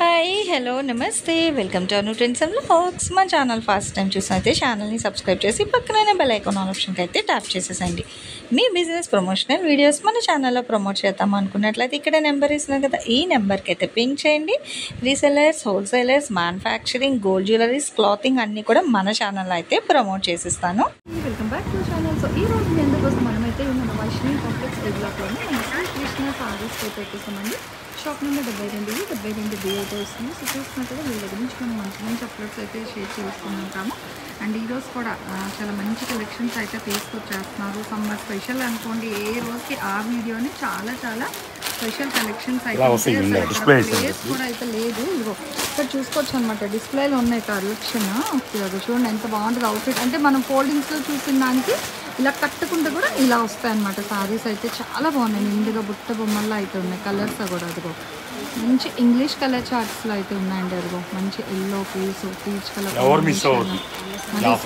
Hi hello నమస్తే welcome to Anu trends and vlogs. మా channel first time చూసినైతే ఛానల్ని subscribe చేసి పక్కనే బెల్ ఐకాన్ ఆప్షన్కి అయితే ట్యాప్ చేసేసండి. మీ బిజినెస్ ప్రమోషనల్ వీడియోస్ మన ఛానల్లో ప్రమోట్ చేద్దాం అనుకున్నట్లయితే ఇక్కడ నెంబర్ ఇస్తున్నాను కదా, ఈ నెంబర్కి అయితే పింక్ చేయండి. Resellers, wholesalers, manufacturing, gold jewelleries, clothing అన్నీ కూడా మన ఛానల్లో అయితే ప్రమోట్ చేసిస్తాను. Welcome back to channel. So ఈ రోజు మీ అందరికోసం మనమైతే మన వైష్ణవి కాంప్లెక్స్ డెవలప్లోనే మన శ్రీకృష్ణ సారీస్ అయితే వచ్చేసామండి. షాప్ నెంబర్ 72 బి అయితే వస్తుంది. సో చూస్తున్నట్టుగా వీళ్ళ దగ్గర నుంచి మనం మంచి మంచి అప్లోడ్స్ అయితే షేర్ చేసుకుంటాము. అండ్ ఈరోజు కూడా చాలా మంచి కలెక్షన్స్ అయితే తీసుకొచ్చేస్తున్నారు. సమ్మర్ స్పెషల్ అనుకోండి, ఏ రోజుకి ఆ వీడియోని చాలా స్పెషల్ కలెక్షన్స్ అయితే ప్లేస్ కూడా అయితే లేదు. ఇదిగో ఇక్కడ చూసుకోవచ్చు అనమాట, డిస్ప్లేలో ఉన్నాయి కలెక్షన్. అది చూడండి ఎంత బాగుంటుంది అవుట్ఫిట్. అంటే మనం ఫోల్డింగ్స్లో చూసిన దానికి ఇలా కట్టుకుంటే కూడా ఇలా వస్తాయి అన్నమాట. సారీస్ అయితే చాలా బాగున్నాయి, నిండుగా బుట్ట బొమ్మల్లో అయితే ఉన్నాయి. కలర్స్ కూడా అదిగో మంచి ఇంగ్లీష్ కలర్ చార్ట్స్లో అయితే ఉన్నాయండి. అదిగో మంచి ఎల్లో పీచ్ కలర్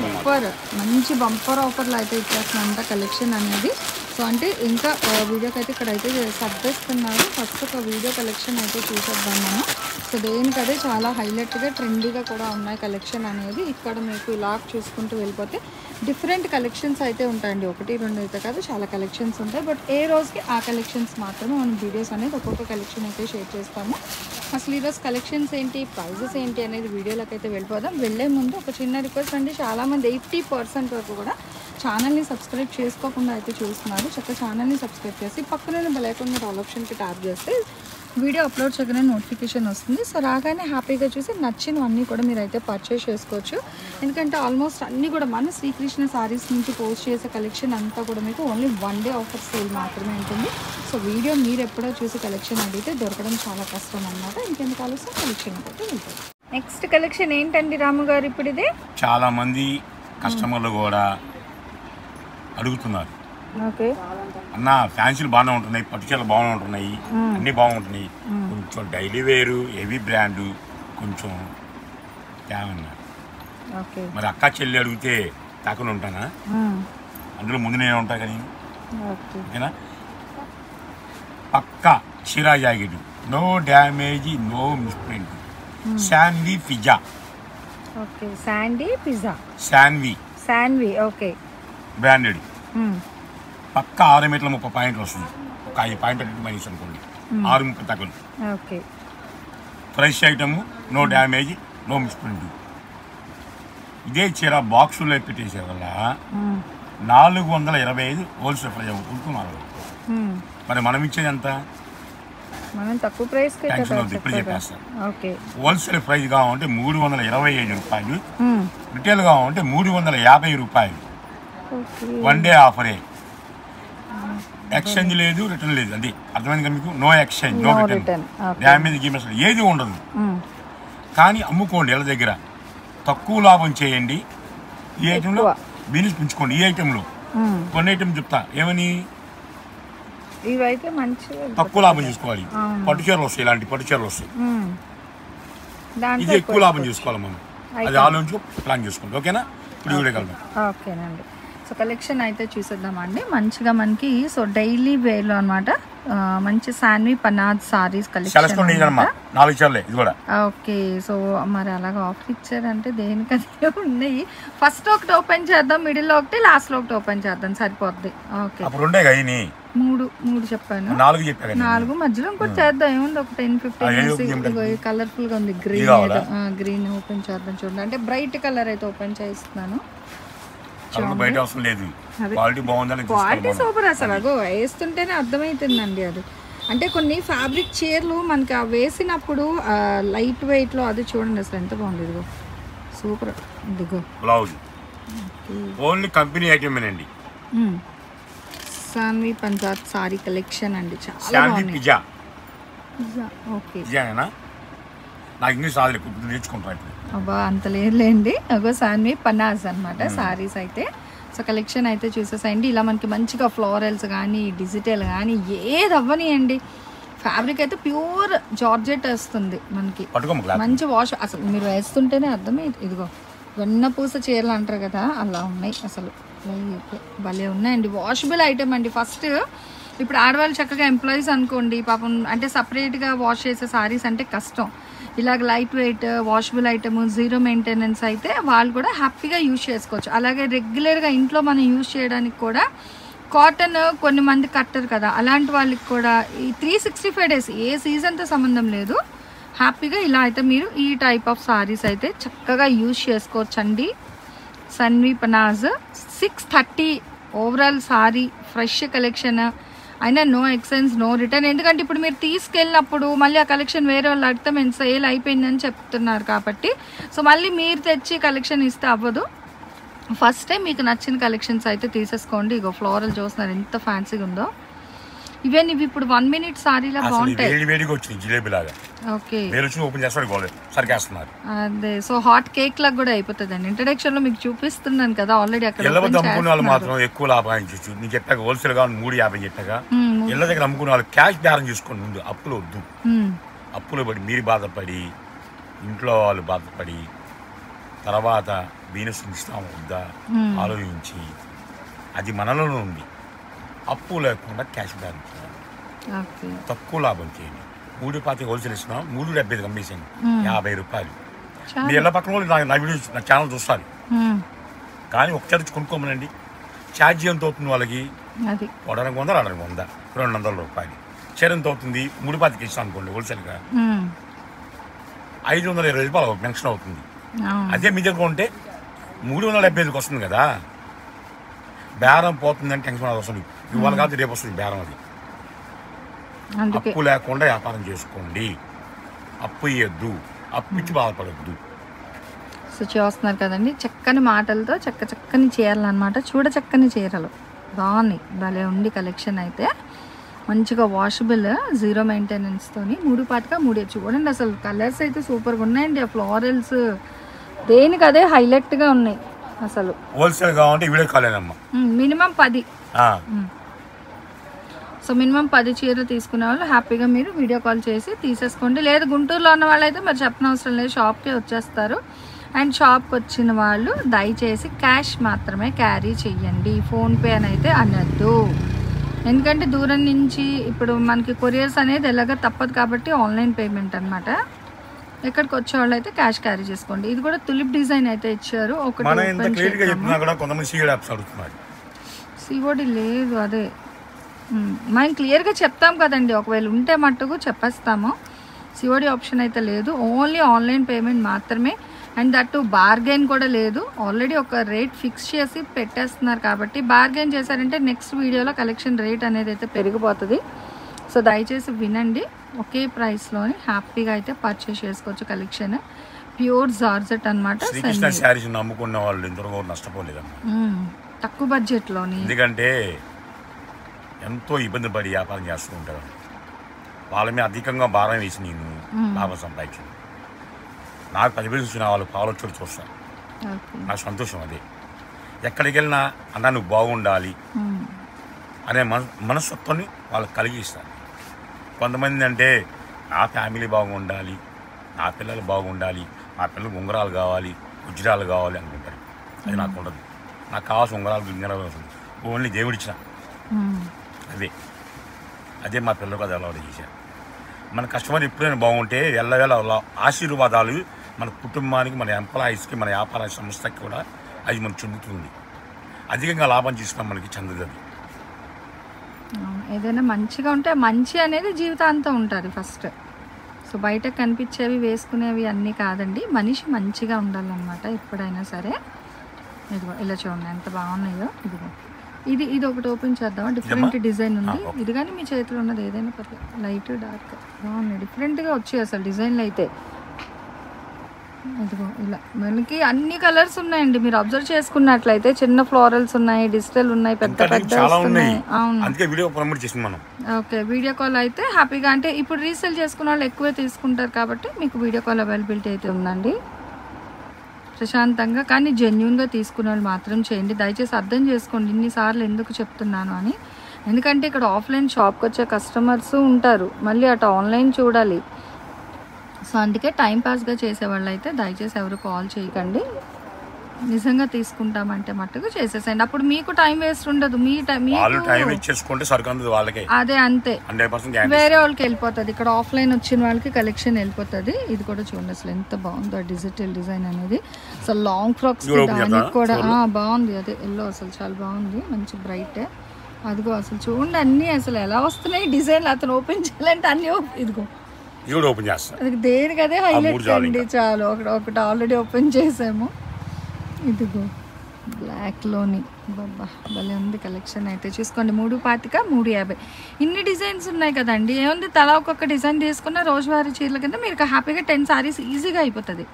సూపర్ మంచి బంపర్ ఆఫర్లో అయితే ఇచ్చేస్తున్నంత కలెక్షన్ అనేది. సో అంటే ఇంకా వీడియోకి అయితే ఇక్కడైతే సర్దేస్తున్నారు. ఫస్ట్ ఒక వీడియో కలెక్షన్ అయితే చూసేద్దాం మనం. సో దేనికదే చాలా హైలైట్గా ట్రెండీగా కూడా ఉన్నాయి కలెక్షన్ అనేది. ఇక్కడ మీకు ఇలా చూసుకుంటూ వెళ్ళిపోతే డిఫరెంట్ కలెక్షన్స్ అయితే ఉంటాయండి. 1-2 అయితే కాదు, చాలా కలెక్షన్స్ ఉంటాయి. బట్ ఏ రోజుకి ఆ కలెక్షన్స్ మాత్రమే మనం వీడియోస్ అనేది ఒక్కొక్క కలెక్షన్ అయితే షేర్ చేస్తాము. అసలు ఈరోజు కలెక్షన్స్ ఏంటి, ప్రైజెస్ ఏంటి అనేది వీడియోలోకి అయితే వెళ్ళిపోదాం. వెళ్ళే ముందు ఒక చిన్న రిక్వెస్ట్ అండి, చాలామంది 80% వరకు కూడా ఛానల్ని సబ్స్క్రైబ్ చేసుకోకుండా అయితే చూస్తున్నారు. చక్కగా ఛానల్ని సబ్స్క్రైబ్ చేసి పక్కన బెల్ ఐకాన్ మీద ఆల్ ఆప్షన్కి ట్యాప్ చేస్తే వీడియో అప్లోడ్ చేయగానే నోటిఫికేషన్ వస్తుంది. సో రాగానే హ్యాపీగా చూసి నచ్చినవన్నీ కూడా మీరు అయితే పర్చేస్ చేసుకోవచ్చు. ఎందుకంటే ఆల్మోస్ట్ అన్నీ కూడా మన శ్రీకృష్ణ సారీస్ నుంచి పోస్ట్ చేసే కలెక్షన్ అంతా కూడా మీకు ఓన్లీ 1 డే ఆఫర్ సేల్ మాత్రమే ఉంటుంది. సో వీడియో మీరు ఎప్పుడో చూసి కలెక్షన్ అడిగితే దొరకడం చాలా కష్టం అన్నమాట. ఇంకెందుకు ఆలోచన కలెక్షన్ అయితే వెళ్తాయి. నెక్స్ట్ కలెక్షన్ ఏంటండి రాము గారు? ఇప్పుడు ఇదే చాలా మంది కస్టమర్లు కూడా అడుగుతున్నారు, ఓకే అన్న ఫ్యాన్సీలు బాగానే ఉంటున్నాయి, పట్టుచీరలు బాగానే ఉంటున్నాయి, అన్నీ బాగుంటున్నాయి, కొంచెం డైలీ వేరు హెవీ బ్రాండు కొంచెం తేమన్నారు. మరి అక్క చెల్లి అడిగితే తాకుండా ఉంటానా? అందులో ముందు నేను ఉంటా కానీ ఓకేనా. పక్క చీరా jacket, no damage, no misprint, Sanvi పిజ్జా. ఓకే శాండీ పిజ్జా, శాన్వి ఓకే బ్రాండెడ్. పక్క 6 మీటర్ల 30 పాయింట్లు వస్తుంది. ఒక 5 పాయింట్ మైనస్ అనుకోండి, 6 తగ్గదు. Okay fresh item, no damage, no misprint. ఇదే చీర బాక్సులో పెట్టేసే వల్ల 425 హోల్సేల్ ప్రైజ్ ఉంటున్నారు. మరి మనం ఇచ్చేది ఎంత? మనం తక్కువ ప్రైస్ ఇప్పుడు చెప్పేస్తాను. హోల్సేల్ ప్రైజ్ కావాలంటే 325 రూపాయలు, రిటైల్ కావాలంటే 350 రూపాయలు. 1 డే ఆఫరే, ఎక్స్చేంజ్ లేదు, రిటర్న్ లేదు. అది అర్థమైంది కదా మీకు? No exchange, no return, damage games ఏది ఉండదు. కానీ అమ్ముకోండి వాళ్ళ దగ్గర, తక్కువ లాభం చేయండి. ఈ ఐటెంలో బిజినెస్ పెంచుకోండి. ఈ ఐటెంలో కొన్ని ఐటెం చెప్తా ఏమని, ఇవైతే మంచి తక్కువ లాభం చేసుకోవాలి. పట్టు చీరలు వస్తాయి, ఇలాంటి పట్టు చీరలు వస్తాయి, ఇది ఎక్కువ లాభం చేసుకోవాలి మనం. అది ఆలోచించి ప్లాన్ చేసుకోండి. ఓకేనా? ఇప్పుడు చూడగలరు. ఓకేనండి. సో కలెక్షన్ అయితే చూసేద్దామండి. మంచిగా మనకి సో డైలీ వేర్లో అనమాట, మంచి శాన్వి పనాజ్ సారీస్ కలెక్షన్. ఓకే సో మరి అలాగా ఆఫర్ ఇచ్చారంటే దేనికదే ఉన్నాయి. ఫస్ట్ ఒకటి ఓపెన్ చేద్దాం, మిడిల్ లో ఒకటి, లాస్ట్ లో ఒకటి ఓపెన్ చేద్దాం, సరిపోద్ది. ఓకే 3 చెప్పాను, 4 మధ్యలో ఇంకోటి చేద్దాం. ఏముంది, ఒక 10-15 కలర్ఫుల్ గా ఉంది. గ్రీన్ ఓపెన్ చేద్దాం. చూడండి, అంటే బ్రైట్ కలర్ అయితే ఓపెన్ చేస్తున్నాను. క్వాలిటీ సూపర్ అసలు. అగో వేస్తుంటేనే అర్థమవుతుందండి అది. అంటే కొన్ని ఫ్యాబ్రిక్ చీరలు మనకి వేసినప్పుడు లైట్ వెయిట్ లో అది చూడండి అసలు ఎంత బాగుంది. ఇదిగో సూపర్. ఇదిగో బ్లౌజ్ ఓన్లీ కంపెనీ ఐటమ్ అండి. శాన్వి పంజాబ్ సారీ కలెక్షన్ అండి, చాలా బాగుంది. ఓకే నాకు ఇంగ్లీష్ రాదు, నేర్చుకుంటాను. అబ్బా అంత లేదులేండి. అగో శాన్వి పనాజ్ అనమాట సారీస్ అయితే. సో కలెక్షన్ అయితే చూసేసాయండి. ఇలా మనకి మంచిగా ఫ్లోరల్స్ కానీ డిజిటల్ కానీ ఏది అవ్వనియండి, ఫ్యాబ్రిక్ అయితే ప్యూర్ జార్జెట్ వస్తుంది మనకి. మంచి వాష్ అసలు మీరు వేస్తుంటేనే అర్థమే. ఇదిగో వెన్న పూస చీరలు అంటారు కదా, అలా ఉన్నాయి అసలు. భలే ఉన్నాయండి. వాషబుల్ ఐటమ్ అండి. ఫస్ట్ ఇప్పుడు ఆడవాళ్ళు చక్కగా ఎంప్లాయీస్ అనుకోండి పాపం, అంటే సపరేట్గా వాష్ చేసే సారీస్ అంటే కష్టం. ఇలాగ light weight washable item, zero maintenance అయితే వాళ్ళు కూడా హ్యాపీగా యూజ్ చేసుకోవచ్చు. అలాగే రెగ్యులర్గా ఇంట్లో మనం యూజ్ చేయడానికి కూడా కాటన్ కొన్ని మంది కట్టరు కదా, అలాంటి వాళ్ళకి కూడా ఈ 365 days ఏ సీజన్తో సంబంధం లేదు, హ్యాపీగా ఇలా అయితే మీరు ఈ టైప్ ఆఫ్ సారీస్ అయితే చక్కగా యూజ్ చేసుకోవచ్చండి. సన్వి పనాజ్ 630 ఓవరాల్ సారీ, ఫ్రెష్ కలెక్షన్ అయినా, నో ఎక్స్చేంజ్ నో రిటర్న్. ఎందుకంటే ఇప్పుడు మీరు తీసుకెళ్ళినప్పుడు మళ్ళీ ఆ కలెక్షన్ వేరే వాళ్ళు అడిగితే మేము సేల్ అయిపోయిందని చెప్తున్నారు కాబట్టి, సో మళ్ళీ మీరు తెచ్చి కలెక్షన్ ఇస్తే అవ్వదు. ఫస్ట్ టైం మీకు నచ్చిన కలెక్షన్స్ అయితే తీసేసుకోండి. ఇగో ఫ్లోరల్ చూస్తున్నారు ఎంత ఫ్యాన్సీగా ఉందో. ఇవేన్ ఇవి ఇప్పుడు 1 minute సారీలా బాగుంటాయి. ఓకే, అదే సో హాట్ కేక్ లాగా కూడా అయిపోతుంది అండి. ఇంట్రడక్షన్ లో మీకు చూపిస్తున్నాను కదా ఆల్రెడీ. అక్కడ మాత్రం ఎక్కువ లాభాయించు. నీకు చెప్పాక హోల్సేల్ గా 350 చెప్పాక ఇళ్ళ దగ్గర అమ్ముకునే వాళ్ళు క్యాష్ బేరం చేసుకోండి. ముందు అప్పులు వద్దు. అప్పులు పడి మీరు బాధపడి, ఇంట్లో వాళ్ళు బాధపడి, తర్వాత బిజినెస్ ఇస్తాము వద్దా ఆలోచించి, అది మనలోనే ఉంది. అప్పు లేకుండా క్యాష్ బేరం చేయాలి, తక్కువ లాభం చేయండి. 3.25 హోల్సేల్ ఇస్తున్నాం, 3.75 అమ్మేసాను, 50 రూపాయలు. మీ ఇళ్ళ పక్కన వాళ్ళు నా వీడియో నా ఛానల్ చూస్తారు, కానీ ఒక చర్చ కొనుక్కోమనండి. ఛార్జ్ ఎంత అవుతుంది వాళ్ళకి? వడడానికి 100, అడడానికి 100, 200 రూపాయలు. చీర ఎంత అవుతుంది? 3.25 ఇస్తాను అనుకోండి హోల్సేల్గా, 520 రూపాయలు పెన్షన్ అవుతుంది. అదే మీ దగ్గర ఉంటే 375కి వస్తుంది కదా. బేరం పోతుందని టెన్షన్ అవసరం. ఇవాళ కాదు రేపు వస్తుంది బేరం. అది అప్పు లేకుండా వ్యాపారం చేసుకోండి. అప్పు ఇవ్వద్దు, అప్పు ఇచ్చి బాధపడద్దు. సో చూస్తున్నారు కదండి, చక్కని మాటలతో చక్కని చీరలు అనమాట. చక్కని చీరలు బాగున్నాయి, భలే ఉంది కలెక్షన్ అయితే. మంచిగా వాషబుల్, జీరో మెయింటెనెన్స్తోని 3 చూడండి. అసలు కలర్స్ అయితే సూపర్గా ఉన్నాయండి. ఆ ఫ్లోరల్స్ దేనికి అదే హైలైట్గా ఉన్నాయి అసలు. హోల్సేల్ కావాలంటే video call minimum 10. So minimum 10 చీరలు తీసుకునే వాళ్ళు హ్యాపీగా మీరు వీడియో కాల్ చేసి తీసేసుకోండి. లేదు గుంటూరులో ఉన్న వాళ్ళైతే మరి చెప్పనవసరం లేదు, షాప్కే వచ్చేస్తారు. అండ్ షాప్కి వచ్చిన వాళ్ళు దయచేసి క్యాష్ మాత్రమే క్యారీ చెయ్యండి, ఫోన్పే అని అయితే అనద్దు. ఎందుకంటే దూరం నుంచి ఇప్పుడు మనకి కొరియర్స్ అనేది ఎలాగ తప్పదు కాబట్టి ఆన్లైన్ పేమెంట్ అనమాట. ఎక్కడికి వచ్చే వాళ్ళు అయితే క్యాష్ క్యారీ చేసుకోండి. ఇది కూడా తులిప్ డిజైన్ అయితే ఇచ్చారు. ఒకటి సిఓడి లేదు, అదే మనం క్లియర్గా చెప్తాం కదండి. ఒకవేళ ఉంటే మట్టుకు చెప్పేస్తాము. సిఓడి ఆప్షన్ అయితే లేదు, ఓన్లీ ఆన్లైన్ పేమెంట్ మాత్రమే. అండ్ దట్టు బార్గెన్ కూడా లేదు. ఆల్రెడీ ఒక రేట్ ఫిక్స్ చేసి పెట్టేస్తున్నారు కాబట్టి బార్గెన్ చేశారంటే నెక్స్ట్ వీడియోలో కలెక్షన్ రేట్ అనేది అయితే పెరిగిపోతుంది. సో దయచేసి వినండి, ఒకే ప్రైస్లోని హ్యాపీగా అయితే పర్చేస్ చేసుకోవచ్చు. కలెక్షన్ ప్యూర్ జార్జెట్ అనమాట. నమ్ముకున్న వాళ్ళు ఇంతవరకు నష్టపోలేదు, తక్కువ బడ్జెట్లోని. ఎందుకంటే ఎంతో ఇబ్బంది పడి వ్యాపారం చేస్తూ ఉంటారు. వాళ్ళ మీద అధికంగా భారం వేసి నేను లాభం సంపాదించాను. నాకు 10 రూపాయలు చూసిన వాళ్ళు పాలొచ్చుడు చూస్తాను, నాకు సంతోషం. అదే ఎక్కడికి వెళ్ళినా అన్నా నువ్వు బాగుండాలి అనే మనస్తత్వాన్ని వాళ్ళకి కలిగిస్తాను. కొంతమంది అంటే నా ఫ్యామిలీ బాగుండాలి, నా పిల్లలు బాగుండాలి, నా పిల్లలకు ఉంగరాలు కావాలి, ఉజ్రాలు కావాలి అనుకుంటారు. అది నాకు ఉండదు. నాకు కావాల్సిన ఉంగరాలు వస్తుంది ఓన్లీ దేవుడిచ్చిన. అదే మా పిల్లలకు అది అలవాటు చేశారు. మన కస్టమర్ ఎప్పుడైనా బాగుంటే ఎల్లవేళ ఆశీర్వాదాలు మన కుటుంబానికి, మన ఎంప్లాయీస్కి, మన వ్యాపార సంస్థకి కూడా అది మనకు చెందుతుంది. అధికంగా లాభం తీసుకున్నాం మనకి చెందదు. ఏదైనా మంచిగా ఉంటే మంచి అనేది జీవితాంతం ఉంటుంది ఫస్ట్. సో బయట కనిపించేవి వేసుకునేవి అన్నీ కాదండి, మనిషి మంచిగా ఉండాలన్నమాట ఎప్పుడైనా సరే. ఇదిగో ఇలా చూడండి ఎంత బాగున్నాయో. ఇదిగో ఇది ఒకటి ఓపెన్ చేద్దాం. డిఫరెంట్ డిజైన్ ఉంది ఇది, కానీ మీ చేతిలో ఉన్నది ఏదైనా పర్లేదు. లైట్ డార్క్ బాగున్నాయి, డిఫరెంట్గా వచ్చాయి అసలు డిజైన్లు అయితే. ఇదిగో ఇలా మనకి అన్ని కలర్స్ ఉన్నాయండి. మీరు అబ్జర్వ్ చేసుకున్నట్లయితే చిన్న ఫ్లోరల్స్ ఉన్నాయి, డిజిటల్ ఉన్నాయి, పెద్ద ఉన్నాయి. అవును, ఓకే. వీడియో కాల్ అయితే హ్యాపీగా, అంటే ఇప్పుడు రీసేల్ చేసుకున్న వాళ్ళు ఎక్కువే తీసుకుంటారు కాబట్టి మీకు వీడియో కాల్ అవైలబిలిటీ అయితే ఉందండి. ప్రశాంతంగా కానీ జెన్యున్గా తీసుకునే వాళ్ళు మాత్రం చేయండి. దయచేసి అర్థం చేసుకోండి ఇన్నిసార్లు ఎందుకు చెప్తున్నాను అని. ఎందుకంటే ఇక్కడ ఆఫ్లైన్ షాప్కి వచ్చే కస్టమర్స్ ఉంటారు, మళ్ళీ అటు ఆన్లైన్ చూడాలి. సో అందుకే టైంపాస్గా చేసేవాళ్ళు అయితే దయచేసి ఎవరు కాల్ చేయకండి. నిజంగా తీసుకుంటామంటే మట్టుకు చేసేసండి. అప్పుడు మీకు టైం వేస్ట్ ఉండదు. మీ టైం ఇచ్చేసుకుంటే సరికందు వాళ్ళకి. అదే అంతే, 100% వేరే వాళ్ళకి వెళ్ళిపోతుంది. ఇక్కడ ఆఫ్లైన్ వచ్చిన వాళ్ళకి కలెక్షన్ వెళ్ళిపోతుంది. ఇది కూడా చూడండి అసలు ఎంత బాగుందో డిజిటల్ డిజైన్ అనేది. అసలు లాంగ్ ఫ్రాక్స్ దానికి కూడా బాగుంది. అదే ఎల్లో అసలు చాలా బాగుంది, మంచి బ్రైట్. అదిగో అసలు చూడండి అన్నీ అసలు ఎలా వస్తున్నాయి డిజైన్లు. అతను ఓపెన్ చేయాలంటే అన్నీ ఇదిగో ఓపెన్ చేస్తాను. అది దేనికి అదే హైలైట్ అండి. చాలు ఒకటి ఆల్రెడీ ఓపెన్ చేసాము. ఇదిగో బ్లాక్లోని బాబా భలే ఉంది కలెక్షన్ అయితే. చూసుకోండి 325, 350 ఇన్ని డిజైన్స్ ఉన్నాయి కదండి. ఏముంది, తలా ఒక్కొక్క డిజైన్ తీసుకున్న రోజువారీ చీరల కింద మీరు హ్యాపీగా 10 సారీస్ ఈజీగా అయిపోతుంది.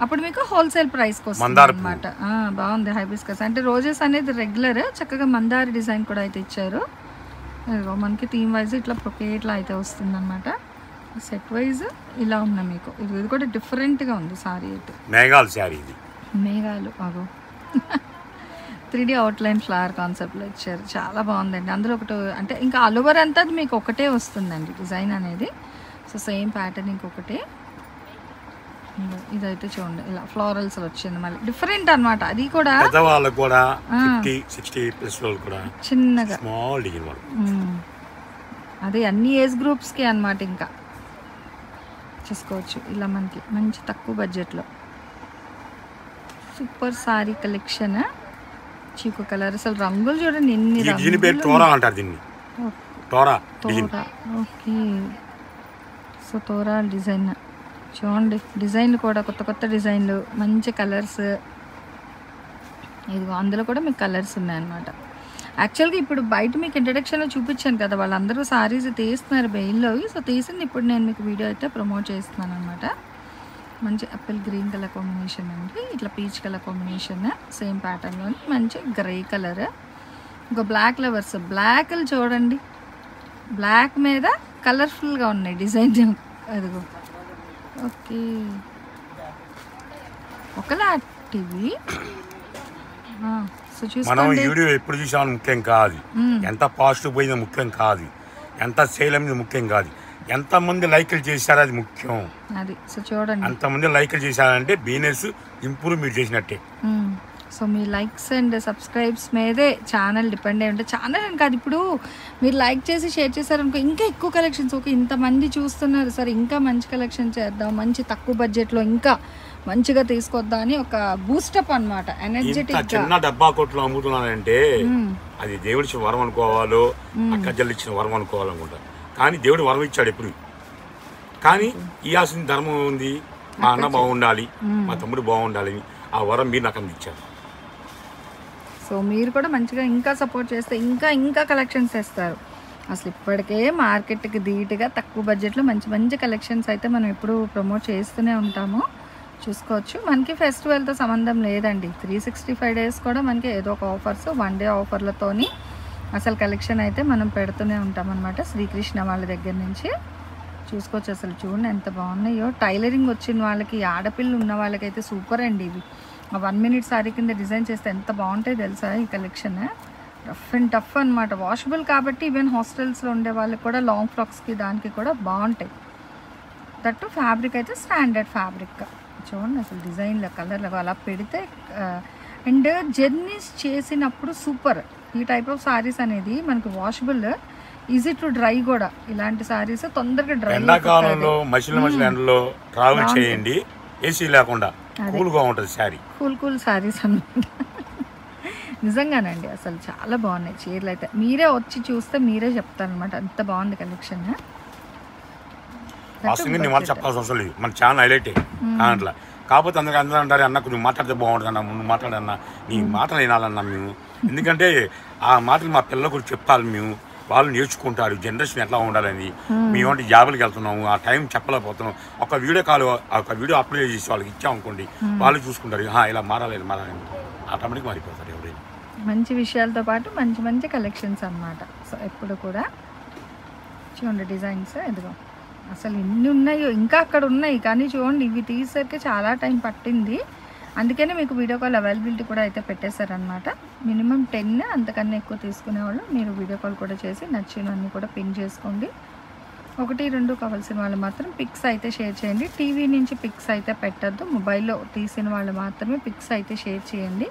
అప్పుడు మీకు హోల్సేల్ ప్రైస్కి వస్తుంది అనమాట. బాగుంది హైబిస్కస్ అంటే రోజెస్ అనేది రెగ్యులర్. చక్కగా మందార డిజైన్ కూడా అయితే ఇచ్చారు. మనకి థీమ్ వైజ్ ఇట్లా ప్రొకేట్లా అయితే వస్తుంది అనమాట. సెట్ వైజ్ ఇలా ఉన్నాయి మీకు. ఇది కూడా డిఫరెంట్గా ఉంది సారీ అయితే. మేఘాలు సారీ, ఇది మేఘాలు అగో 3D అవుట్లైన్ ఫ్లవర్ కాన్సెప్ట్లో ఇచ్చారు. చాలా బాగుందండి. అందులో ఒకటి అంటే ఇంకా అలువర్ అంతా మీకు ఒకటే వస్తుందండి డిజైన్ అనేది. సో సేమ్ ప్యాటర్న్ ఇంకొకటి. ఇదైతే చూడండి ఇలా ఫ్లోరల్స్ వచ్చింది, మళ్ళీ డిఫరెంట్ అనమాట. అది కూడా చిన్నగా అదే అన్ని ఏజ్ గ్రూప్స్కి అనమాట. ఇంకా చూసుకోవచ్చు ఇలా మనకి మంచి తక్కువ బడ్జెట్లో సూపర్ సారీ కలెక్షన్. చీకు కలర్ అసలు రంగులు చూడండి ఎన్ని ఓకే. సో తోరా డిజైన్ చూడండి, డిజైన్లు కూడా కొత్త కొత్త డిజైన్లు, మంచి కలర్స్. ఇదిగో అందులో కూడా మీకు కలర్స్ ఉన్నాయన్నమాట. యాక్చువల్గా ఇప్పుడు బయట మీకు ఇంట్రడక్షన్లో చూపించాను కదా, వాళ్ళందరూ సారీస్ తీస్తున్నారు బెయిల్లో. సో తీసింది ఇప్పుడు నేను మీకు వీడియో అయితే ప్రమోట్ చేస్తున్నాను అనమాట. మంచి యాపిల్ గ్రీన్ కలర్ కాంబినేషన్ అండి, ఇట్లా పీచ్ కలర్ కాంబినేషన్ సేమ్ ప్యాటర్న్లోని మంచి గ్రే కలర్. ఇంకా బ్లాక్ లవర్స్, బ్లాక్లు చూడండి, బ్లాక్ మీద కలర్ఫుల్గా ఉన్నాయి డిజైన్. అదిగో ఓకే ఒకలాంటివి. సో మనం వీడియో ఎప్పుడు చూసామని ముఖ్యం కాదు, ఎంత పాజిటివ్ పోయిందో ముఖ్యం కాదు, ఎంత సేల్ అయింది ముఖ్యం కాదు, ఎంతమంది లైక్లు చేశారో అది ముఖ్యం. అది సో చూడండి, అంతమంది లైక్లు చేశారంటే బిజినెస్ ఇంప్రూవ్ మీరు చేసినట్టే. So me likes and subscribes మీదే ఛానల్ డిపెండ్ అయి ఉంటే, ఛానల్ అని కాదు, ఇప్పుడు మీరు లైక్ చేసి షేర్ చేశారనుకో ఇంకా ఎక్కువ కలెక్షన్స్. ఓకే ఇంతమంది చూస్తున్నారు సరే ఇంకా మంచి కలెక్షన్ చేద్దాం, మంచి తక్కువ బడ్జెట్లో ఇంకా మంచిగా తీసుకొద్దాం అని ఒక బూస్టప్ అనమాట. ఎనర్జెటిక్ చిన్న డబ్బా కొట్లో అమ్ముతున్నానంటే అది దేవుడి వరం అనుకోవాలో అక్కజల్లు ఇచ్చిన వరం అనుకోవాలనుకుంటారు. కానీ దేవుడు వరం ఇచ్చాడు ఎప్పుడు, కానీ ఇవ్వాల్సిన ధర్మం ఉంది. మా అన్న బాగుండాలి, మా తమ్ముడు బాగుండాలి, ఆ వరం మీరు నాకు అందించారు. సో మీరు కూడా మంచిగా ఇంకా సపోర్ట్ చేస్తే ఇంకా ఇంకా కలెక్షన్స్ తెస్తారు. అసలు ఇప్పటికే మార్కెట్కి ధీటుగా తక్కువ బడ్జెట్లో మంచి మంచి కలెక్షన్స్ అయితే మనం ఎప్పుడు ప్రమోట్ చేస్తూనే ఉంటాము. చూసుకోవచ్చు, మనకి ఫెస్టివల్తో సంబంధం లేదండి. 365 days కూడా మనకి ఏదో ఒక ఆఫర్స్, 1 day ఆఫర్లతోని అసలు కలెక్షన్ అయితే మనం పెడుతూనే ఉంటాం అనమాట. శ్రీకృష్ణ వాళ్ళ దగ్గర నుంచి చూసుకోవచ్చు. అసలు చూడండి ఎంత బాగున్నాయో. టైలరింగ్ వచ్చిన వాళ్ళకి, ఆడపిల్లలు ఉన్న వాళ్ళకైతే సూపర్ అండి ఇవి. 1 minute సారీ కింద డిజైన్ చేస్తే ఎంత బాగుంటాయి తెలుసా ఈ కలెక్షన్. రఫ్ అండ్ టఫ్ అనమాట, వాషబుల్ కాబట్టి ఈవెన్ హాస్టల్స్లో ఉండే వాళ్ళకి కూడా లాంగ్ ఫ్రాక్స్కి దానికి కూడా బాగుంటాయి. దట్టు ఫ్యాబ్రిక్ అయితే స్టాండర్డ్ ఫ్యాబ్రిక్. చూడండి అసలు డిజైన్ల కలర్లు అలా పెడితే. అండ్ జర్నీస్ చేసినప్పుడు సూపర్. ఈ టైప్ ఆఫ్ సారీస్ అనేది మనకి వాషబుల్, ఈజీ టు డ్రై కూడా. ఇలాంటి సారీస్ తొందరగా డ్రై. ఎండాకాలంలో మసిలి ఎండలో ట్రావెల్ చేయండి, ఏసీ లేకుండా కూల్గా ఉంటుంది సారీ. కూల్ సారీస్ అన్నమాట. నిజంగానండి అసలు చాలా బాగున్నాయి చీరలు అయితే. మీరే వచ్చి చూస్తే మీరే చెప్తారనమాట అంత బాగుంది కలెక్షన్. వాస్తవంగా నీ మాట చెప్పాల్సిన అవసరం లేదు, మన ఛానల్ హైలైటే అట్లా. కాకపోతే అందరూ అంటారు అన్న కొంచెం మాట్లాడితే బాగుంటుంది అన్న, ముందు మాట్లాడన్నా, నీ మాటలు వినాలన్నా మేము. ఎందుకంటే ఆ మాటలు మా పిల్లలు కూడా చెప్తారు మేము, వాళ్ళు నేర్చుకుంటారు జనరేషన్ ఎట్లా ఉండాలని. మేమంటే జాబులకి వెళ్తున్నాము, ఆ టైం చెప్పలేకపోతున్నాం. ఒక వీడియో కాల్, ఒక వీడియో అప్లోడ్ చేసి వాళ్ళకి ఇచ్చామనుకోండి, వాళ్ళు చూసుకుంటారు ఇలా మారాలి మారాలని, ఆటోమేటిక్ మారిపోతారు ఎవరైనా. మంచి విషయాలతో పాటు మంచి మంచి కలెక్షన్స్ అన్నమాట. సో ఎప్పుడు కూడా చూడండి డిజైన్స్. ఇదిగో అసలు ఎన్ని ఉన్నాయో, ఇంకా అక్కడ ఉన్నాయి కానీ చూడండి ఇవి తీసేసరికి చాలా టైం పట్టింది. అందుకనే మీకు వీడియో కాల్ అవైలబిలిటీ కూడా అయితే పెట్టేశారనమాట. మినిమం 10, అంతకన్నా ఎక్కువ తీసుకునేవాళ్ళు మీరు వీడియో కాల్ కూడా చేసి నచ్చినవన్నీ కూడా పిన్ చేసుకోండి. ఒకటి రెండు కావాల్సిన వాళ్ళు మాత్రం పిక్స్ అయితే షేర్ చేయండి. టీవీ నుంచి పిక్స్ అయితే పెట్టద్దు, మొబైల్లో తీసిన వాళ్ళు మాత్రమే పిక్స్ అయితే షేర్ చేయండి.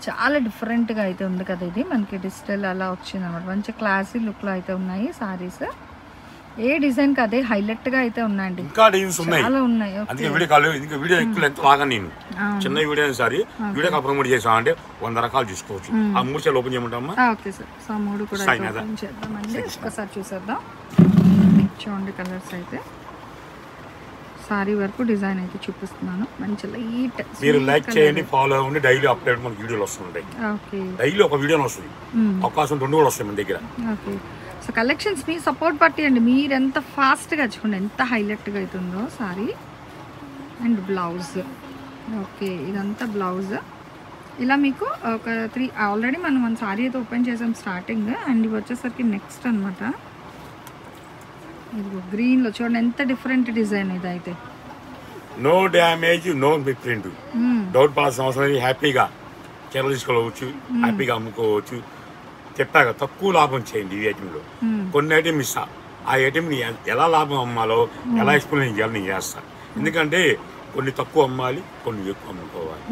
చాలా డిఫరెంట్గా అయితే ఉంది కదా, ఇది మనకి డిజిటల్ అలా వచ్చింది అనమాట. మంచి క్లాసీ లుక్లో అయితే ఉన్నాయి సారీస్. ఏ డిజైన్ కి అదే హైలైట్ గా అయితే ఉన్నాయండి. ఇంకా డిజైన్స్ ఉన్నాయి, చాలా ఉన్నాయి. అందుకే వీడియో కాల్ ఇంకా వీడియో ఎక్కువ ఎంత లాగా నేను చిన్న video sorry video call promote చేసా అంటే 100 రకాలు చూసుకోవచ్చు. ఆ 3 సార్లు ఓపెన్ చేయమంటామా? Okay sir. సో 3 కూడా ఓపెన్ చేద్దామండి. ఒకసారి చూసేద్దాం. చూడండి కలర్స్ అయితే సారీ వరకు డిజైన్ అయితే చూపిస్తున్నాను. మంచి లైట్ మీరు లైక్ చేయండి, ఫాలో అవ్వండి. డైలీ అప్డేట్ మనకి వీడియోలు వస్తుంటాయి. ఓకే, డైలీ ఒక వీడియో వస్తుంది, అవకాశం 2 కూడా వస్తాయి మన దగ్గర. ఓకే, సో కలెక్షన్స్ మీ సపోర్ట్ పట్టియండి. మీరు ఎంత ఫాస్ట్గా చూడండి ఎంత హైలైట్గా అవుతుందో సారీ. అండ్ బ్లౌజ్, ఓకే ఇదంతా బ్లౌజ్. ఇలా మీకు ఒక 3 ఆల్రెడీ మన సారీ అయితే ఓపెన్ చేసాం స్టార్టింగ్. అండ్ ఇవి వచ్చేసరికి నెక్స్ట్ అనమాట. ఇది గ్రీన్లో చూడండి ఎంత డిఫరెంట్ డిజైన్ ఇది అయితే. No damage, no print. Doubt పడాల్సిన అవసరం లేదు. హ్యాపీగా చీరలు తీసుకోవచ్చు, హ్యాపీగా అమ్ముకోవచ్చు. చెప్పాక తక్కువ లాభం చేయండి ఈ ఐటెంలో. కొన్ని ఐటెం ఇస్తా, ఆ ఐటెంని ఎలా లాభం అమ్మాలో ఎలా ఎక్స్ప్లెయిన్ చేయాలో నేను చేస్తాను. ఎందుకంటే కొన్ని తక్కువ అమ్మాలి, కొన్ని ఎక్కువ అమ్ముకోవాలి.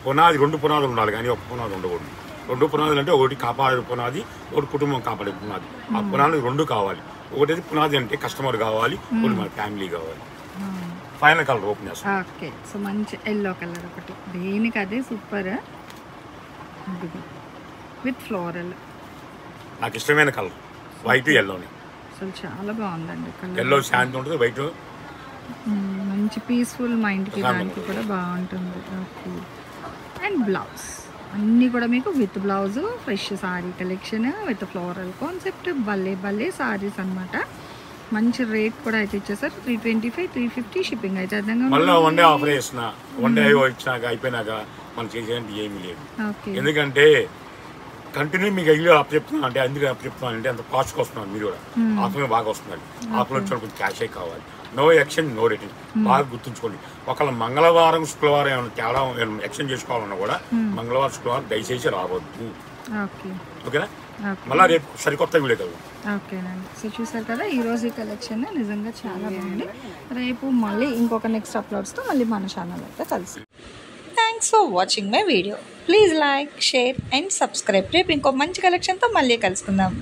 పునాది 2 పునాదులు ఉండాలి, కానీ ఒక పునాది ఉండకూడదు. 2 పునాదులు అంటే ఒకటి కాపాడే పునాది, ఒకటి కుటుంబం కాపాడే పునాది. ఆ పునాది 2 కావాలి. ఒకటి పునాది అంటే కస్టమర్ కావాలి, ఒకటి మన ఫ్యామిలీ కావాలి. ఫైనల్ కలర్ ఓపెన్ చేస్తాం. ఓకే, సో మంచి ఎల్లో కలర్ ఒకటి, దేనికి అదే సూపర్ విత్ ఫ్లోరల్. నాకు ఇష్టమైన కలర్ వైట్ ఎల్లోని. అసలు చాలా బాగుందండి కలర్. ఎల్లో శాంతి ఉంటుంది, వైట్ మంచి పీస్ఫుల్ మైండ్కి దానికి కూడా బాగుంటుంది. ఓకే, అండ్ బ్లౌజ్ అన్నీ కూడా మీకు with blouse, fresh sorry collection with floral concept. భలే సారీస్ అనమాట. మంచి రేట్ కూడా అయితే ఇచ్చేసారు. 325, 350 షిప్పింగ్ అయితే అర్థంగా. మళ్ళీ 1 డే ఆఫర్ చేసిన 1 డే ఇచ్చినాక అయిపోయినాక మనం చేసేది ఏమీ లేదు. ఎందుకంటే కంటిన్యూ మీకు అయ్యో అప్ చెప్తున్నాను అంటే అందుకే అప్ చెప్తున్నాను అంటే అంత కాస్ట్కి వస్తున్నాను. మీరు కూడా ఆఫర్ బాగా వస్తున్నారు. ఆఫర్ వచ్చిన కొంచెం క్యాషే కావాలి. No exchange, no return. బాగా గుర్తుంచుకోండి. ఒకవేళ మంగళవారం శుక్రవారం ఏమైనా తేడా ఎక్స్చేంజ్ చేసుకోవాలన్నా కూడా మంగళవారం శుక్రవారం దయచేసి రావద్దు. ఓకేనా? మళ్ళీ రేపు సరికొత్త వీడియో కదా. ఓకేనండి, సో చూసారు కదా ఈరోజు ఈ కలెక్షన్ నిజంగా చాలా బాగుంది. రేపు మళ్ళీ ఇంకొక నెక్స్ట్ అప్లోడ్స్తో మళ్ళీ మన ఛానల్ అయితే కలిసి. Thanks for watching my video. Please like, share and subscribe. రేపు ఇంకో మంచి కలెక్షన్తో మళ్ళీ కలుసుకుందాం.